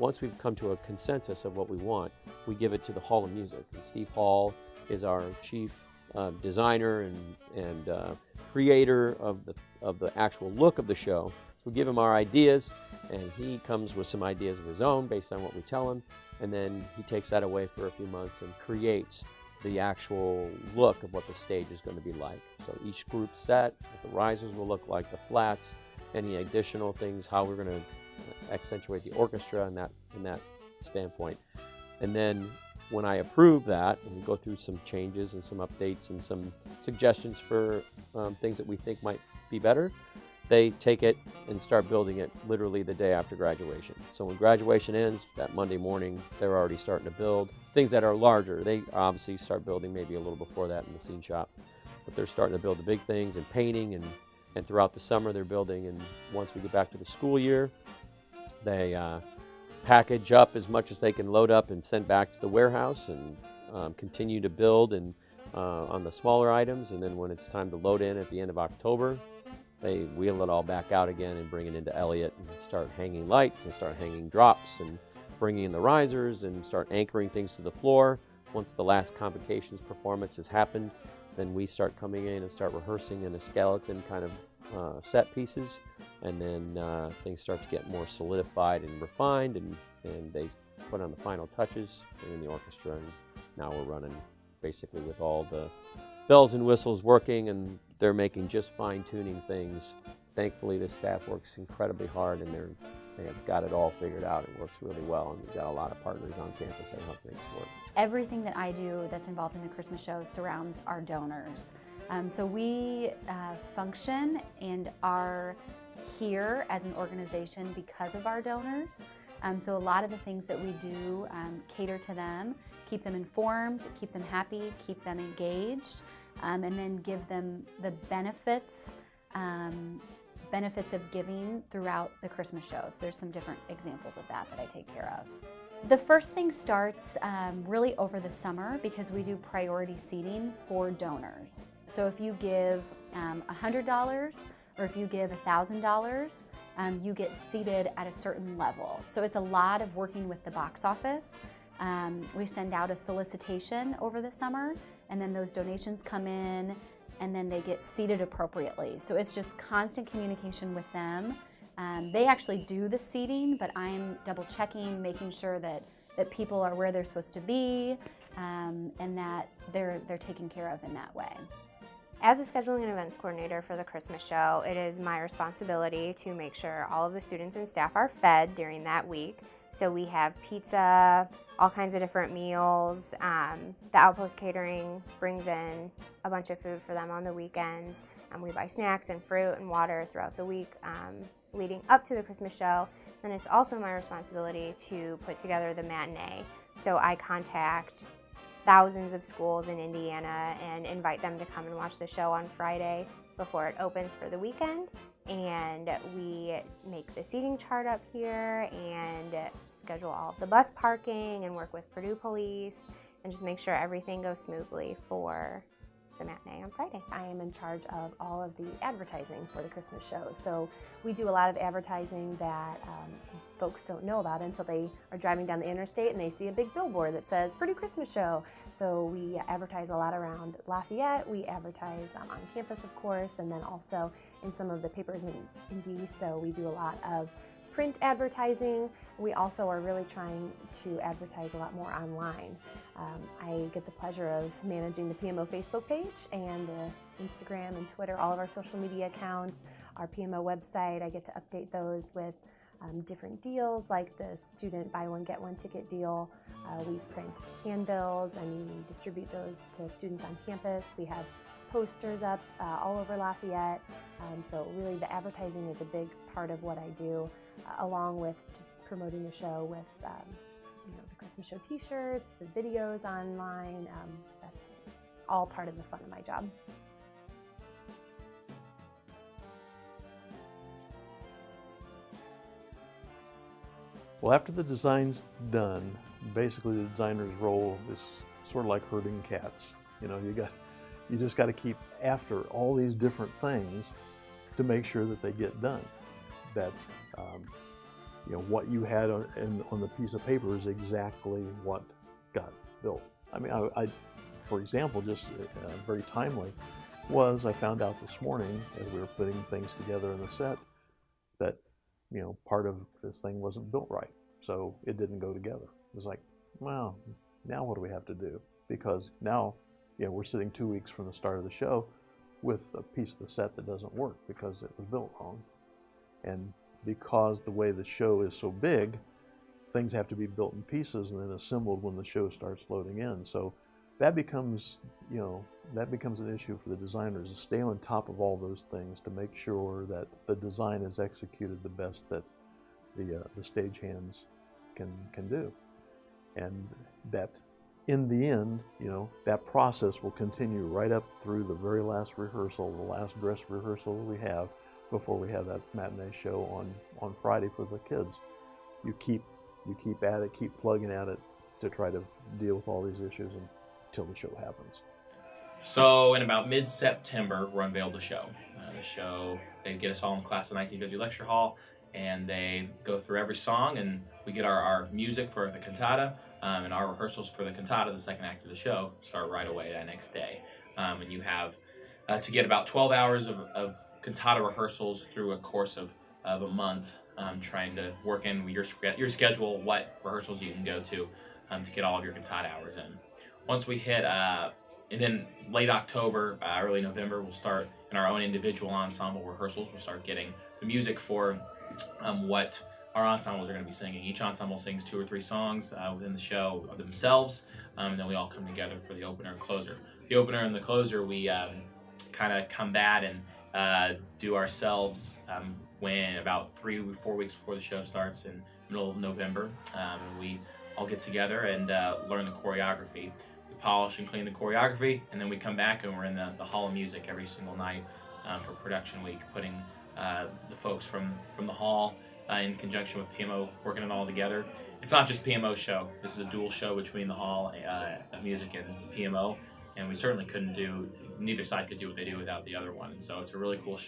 once we've come to a consensus of what we want, we give it to the Hall of Music. And Steve Hall is our chief designer and creator of the actual look of the show. So we give him our ideas, and he comes with some ideas of his own based on what we tell him, and then he takes that away for a few months and creates the actual look of what the stage is going to be like. So each group set, what the risers will look like, the flats, any additional things, how we're going to accentuate the orchestra in that standpoint. And then when I approve that, and we go through some changes and some updates and some suggestions for things that we think might be better, they take it and start building it literally the day after graduation. So when graduation ends, that Monday morning, they're already starting to build. Things that are larger, they obviously start building maybe a little before that in the scene shop. But they're starting to build the big things and painting, and throughout the summer they're building. And once we get back to the school year, they package up as much as they can load up and send back to the warehouse, and continue to build and on the smaller items. And then when it's time to load in at the end of October, they wheel it all back out again and bring it into Elliott and start hanging lights and start hanging drops and bringing in the risers and start anchoring things to the floor. Once the last convocations performance has happened, then we start coming in and start rehearsing in a skeleton kind of set pieces, and then things start to get more solidified and refined, and they put on the final touches in the orchestra, and now we're running basically with all the bells and whistles working, and they're making just fine-tuning things. Thankfully, the staff works incredibly hard, and they have got it all figured out. It works really well, and we've got a lot of partners on campus that help things work. Everything that I do that's involved in the Christmas show surrounds our donors. So we function and are here as an organization because of our donors. So a lot of the things that we do cater to them, keep them informed, keep them happy, keep them engaged, and then give them the benefits of giving throughout the Christmas shows. There's some different examples of that I take care of. The first thing starts really over the summer, because we do priority seating for donors. So if you give $100 or if you give $1,000, you get seated at a certain level. So it's a lot of working with the box office. We send out a solicitation over the summer, and then those donations come in, and then they get seated appropriately. So it's just constant communication with them. They actually do the seating, but I'm double checking, making sure that people are where they're supposed to be, and that they're taken care of in that way. As a scheduling and events coordinator for the Christmas show, it is my responsibility to make sure all of the students and staff are fed during that week. So we have pizza, all kinds of different meals. The Outpost Catering brings in a bunch of food for them on the weekends. We buy snacks and fruit and water throughout the week leading up to the Christmas show. Then it's also my responsibility to put together the matinee. So I contact thousands of schools in Indiana and invite them to come and watch the show on Friday before it opens for the weekend. And we make the seating chart up here and schedule all of the bus parking and work with Purdue police and just make sure everything goes smoothly for the matinee on Friday. I am in charge of all of the advertising for the Christmas show. So we do a lot of advertising that some folks don't know about until they are driving down the interstate and they see a big billboard that says Purdue Christmas Show. So we advertise a lot around Lafayette. We advertise on campus, of course, and then also in some of the papers in Indy. So we do a lot of print advertising. We also are really trying to advertise a lot more online. I get the pleasure of managing the PMO Facebook page and the Instagram and Twitter, all of our social media accounts, our PMO website. I get to update those with different deals like the student buy one get one ticket deal. We print handbills and we distribute those to students on campus. We have posters up all over Lafayette. So really the advertising is a big part of what I do, along with just promoting the show with the Christmas show t-shirts, the videos online. That's all part of the fun of my job. Well, after the design's done, basically the designer's role is sort of like herding cats. You just got to keep after all these different things to make sure that they get done. That what you had on the piece of paper is exactly what got built. I mean, for example, just very timely, I found out this morning as we were putting things together in the set that, part of this thing wasn't built right. So it didn't go together. It was like, well, now what do we have to do? Because now, we're sitting 2 weeks from the start of the show with a piece of the set that doesn't work because it was built wrong. And because the way the show is so big, things have to be built in pieces and then assembled when the show starts loading in. So that becomes, an issue for the designers to stay on top of all those things to make sure that the design is executed the best that the stagehands can do. And that in the end, that process will continue right up through the very last rehearsal, the last dress rehearsal we have before we have that matinee show on Friday for the kids. You keep at it, keep plugging at it to try to deal with all these issues until the show happens. So in about mid-September, we'll unveil the show. They get us all in the class of 1950 lecture hall, and they go through every song, and we get our music for the cantata, and our rehearsals for the cantata, the second act of the show, start right away that next day. And you have to get about 12 hours of cantata rehearsals through a course of a month, trying to work in your schedule, what rehearsals you can go to get all of your cantata hours in. Once we hit, and then late October, early November, we'll start in our own individual ensemble rehearsals. We'll start getting the music for what our ensembles are going to be singing. Each ensemble sings 2 or 3 songs within the show themselves, and then we all come together for the opener and closer. The opener and the closer, we kind of combat and do ourselves when about 3 or 4 weeks before the show starts in the middle of November. We all get together and learn the choreography. We polish and clean the choreography, and then we come back and we're in the Hall of Music every single night for production week, putting the folks from the hall in conjunction with PMO, working it all together. It's not just PMO's show. This is a dual show between the Hall of Music and PMO, and we certainly neither side could do what they do without the other one. And so it's a really cool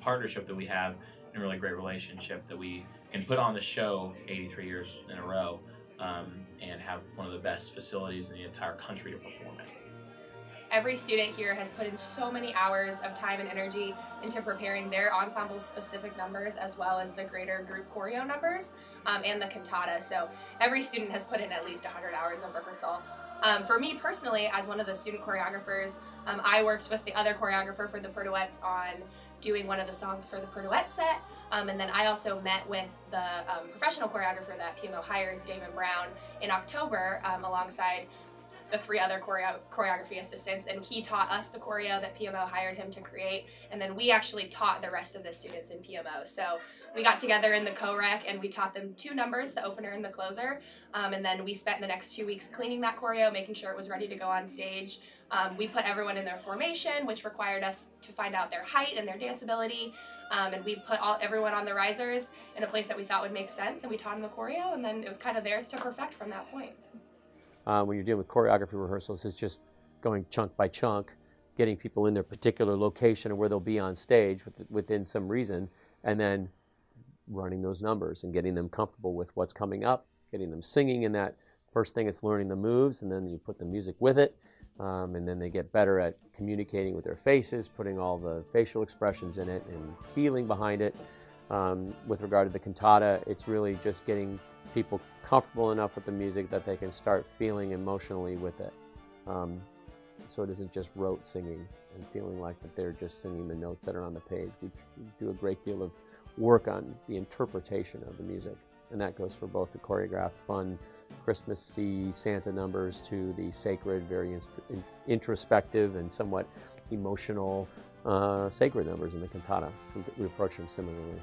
partnership that we have, and a really great relationship that we can put on the show 83 years in a row and have one of the best facilities in the entire country to perform in. Every student here has put in so many hours of time and energy into preparing their ensemble specific numbers as well as the greater group choreo numbers and the cantata. So every student has put in at least 100 hours of rehearsal. For me personally, as one of the student choreographers, I worked with the other choreographer for the Purduettes on doing one of the songs for the Purduette set. And then I also met with the professional choreographer that PMO hires, Damon Brown, in October alongside the 3 other choreography assistants, and he taught us the choreo that PMO hired him to create, and then we actually taught the rest of the students in PMO. So we got together in the co-rec and we taught them 2 numbers, the opener and the closer, and then we spent the next 2 weeks cleaning that choreo, making sure it was ready to go on stage. We put everyone in their formation, which required us to find out their height and their dance ability, and we put everyone on the risers in a place that we thought would make sense, and we taught them the choreo, and then it was kind of theirs to perfect from that point. When you're dealing with choreography rehearsals, it's just going chunk by chunk, getting people in their particular location and where they'll be on stage within some reason, and then running those numbers and getting them comfortable with what's coming up, getting them singing in that. First thing, it's learning the moves, and then you put the music with it, and then they get better at communicating with their faces, putting all the facial expressions in it and feeling behind it. With regard to the cantata, it's really just getting people comfortable enough with the music that they can start feeling emotionally with it. So it isn't just rote singing and feeling like that they're just singing the notes that are on the page. We do a great deal of work on the interpretation of the music, and that goes for both the choreographed, fun, Christmassy Santa numbers to the sacred, very introspective and somewhat emotional sacred numbers in the cantata. We approach them similarly.